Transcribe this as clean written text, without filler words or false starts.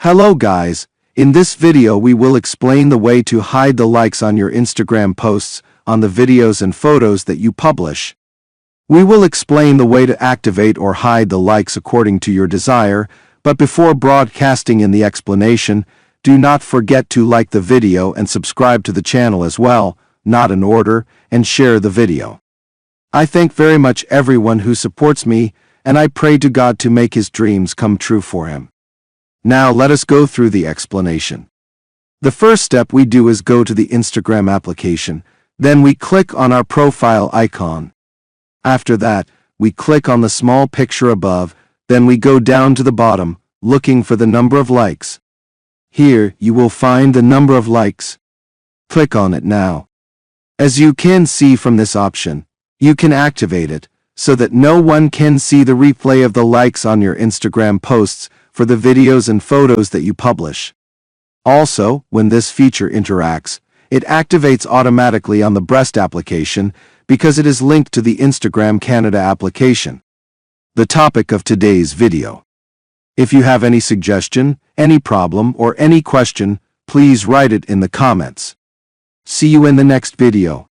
Hello guys, in this video we will explain the way to hide the likes on your Instagram posts on the videos and photos that you publish. We will explain the way to activate or hide the likes according to your desire, but before broadcasting in the explanation, do not forget to like the video and subscribe to the channel as well, not in order, and share the video. I thank very much everyone who supports me, and I pray to God to make his dreams come true for him. Now let us go through the explanation. The first step we do is go to the Instagram application, then we click on our profile icon. After that, we click on the small picture above, then we go down to the bottom, looking for the number of likes. Here, you will find the number of likes. Click on it now. As you can see from this option, you can activate it, so that no one can see the replay of the likes on your Instagram posts for the videos and photos that you publish. Also, when this feature interacts, it activates automatically on the Breast application because it is linked to the Instagram Canada application. The topic of today's video. If you have any suggestion, any problem, or any question, please write it in the comments. See you in the next video.